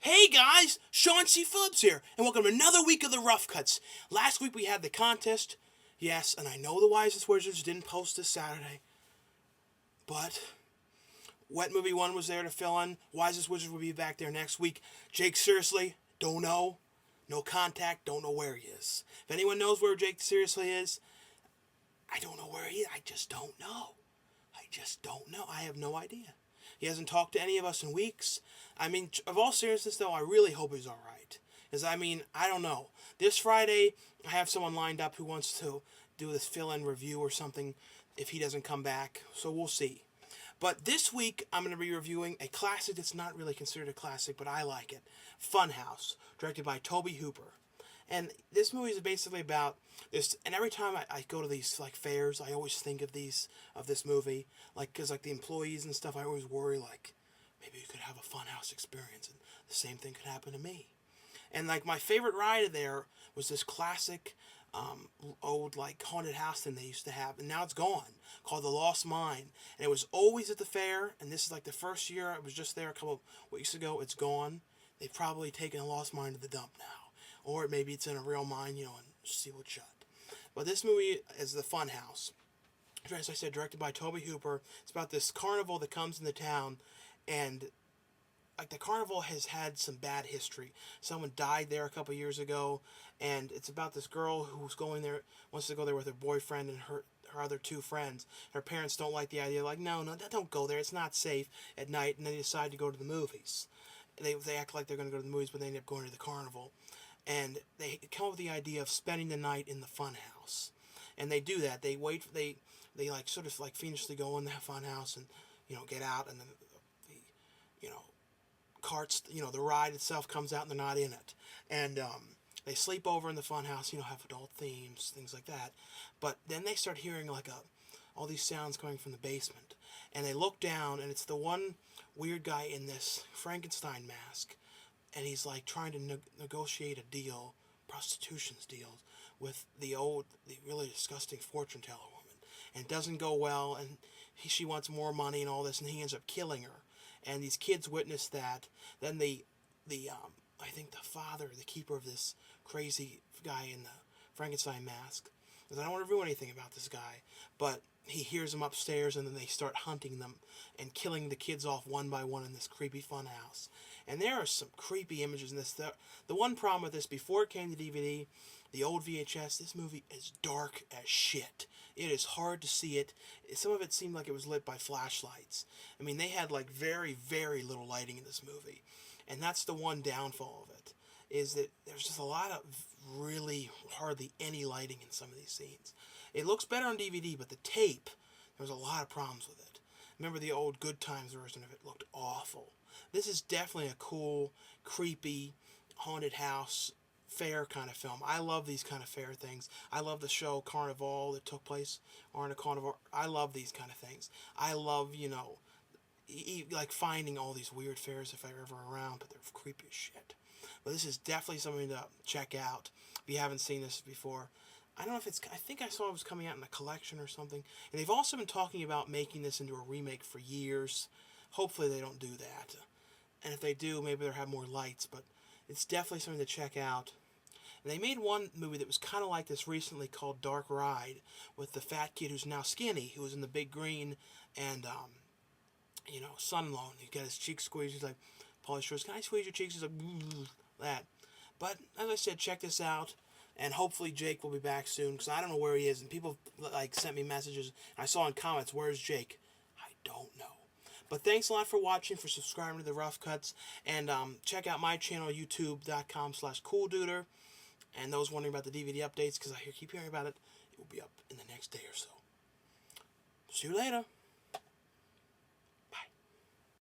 Hey guys, Sean C. Phillips here, and welcome to another week of the Rough Cuts. Last week we had the contest, yes, and I know the Wisest Wizards didn't post this Saturday, but Wet Movie 1 was there to fill in. Wisest Wizards will be back there next week. Jake, seriously, don't know. No contact, don't know where he is. If anyone knows where Jake seriously is, I don't know where he is. I just don't know. I have no idea. He hasn't talked to any of us in weeks. I mean, of all seriousness, though, I really hope he's all right. Because, I don't know. This Friday, I have someone lined up who wants to do this fill-in review or something if he doesn't come back. So we'll see. But this week, I'm going to be reviewing a classic that's not really considered a classic, but I like it. Funhouse, directed by Tobe Hopper. And this movie is basically about this. And every time I go to these fairs, I always think of this movie, because the employees and stuff. I always worry maybe you could have a funhouse experience, and the same thing could happen to me. And my favorite ride there was this classic old haunted house thing they used to have, and now it's gone, called the Lost Mine. And it was always at the fair. And this is the first year I was just there a couple of weeks ago. It's gone. They've probably taken the Lost Mine to the dump now. Or maybe it's in a real mine, and sealed shut. But this movie is The Funhouse. As I said, directed by Tobe Hopper. It's about this carnival that comes into town, and the carnival has had some bad history. Someone died there a couple years ago, and it's about this girl who's going there, wants to go there with her boyfriend and her other two friends. Her parents don't like the idea, no, don't go there, it's not safe at night, and they decide to go to the movies. They act like they're going to go to the movies, but they end up going to the carnival. And they come up with the idea of spending the night in the fun house. And they do that. They wait, they fiendishly go in the fun house and, get out, and then the carts, the ride itself comes out and they're not in it. And they sleep over in the fun house, have adult themes, things like that. But then they start hearing all these sounds coming from the basement. And they look down, and it's the one weird guy in this Frankenstein mask. And he's trying to negotiate a deal, prostitution's deals, with the really disgusting fortune teller woman. And it doesn't go well, and she wants more money and all this, and he ends up killing her. And these kids witness that. Then I think the father, the keeper of this crazy guy in the Frankenstein mask, because I don't want to ruin anything about this guy, but he hears them upstairs, and then they start hunting them and killing the kids off one by one in this creepy fun house. And there are some creepy images in this. The one problem with this, before it came to DVD, the old VHS, this movie is dark as shit. It is hard to see it. Some of it seemed like it was lit by flashlights. I mean, they had very, very little lighting in this movie. And that's the one downfall of it, is that there's just a lot of really hardly any lighting in some of these scenes. It looks better on DVD, but the tape, there was a lot of problems with it. Remember the old Good Times version of it looked awful. This is definitely a cool, creepy, haunted house fair kind of film. I love these kind of fair things. I love the show Carnival that took place on a carnival. I love these kind of things. I love, finding all these weird fairs if they're ever around, but they're creepy as shit. But this is definitely something to check out if you haven't seen this before. I don't know if I think I saw it was coming out in a collection or something. And they've also been talking about making this into a remake for years. Hopefully they don't do that. And if they do, maybe they'll have more lights. But it's definitely something to check out. And they made one movie that was kind of like this recently called Dark Ride, with the fat kid who's now skinny, who was in the Big Green, and, son-in-law. He's got his cheeks squeezed. He's like, Pauly Shore, can I squeeze your cheeks? He's like, that. But, as I said, check this out. And hopefully Jake will be back soon, because I don't know where he is. And people sent me messages. I saw in comments, where's Jake? I don't know. But thanks a lot for watching, for subscribing to the Rough Cuts. And check out my channel, youtube.com/CoolDuder. And those wondering about the DVD updates, because I keep hearing about it, it will be up in the next day or so. See you later.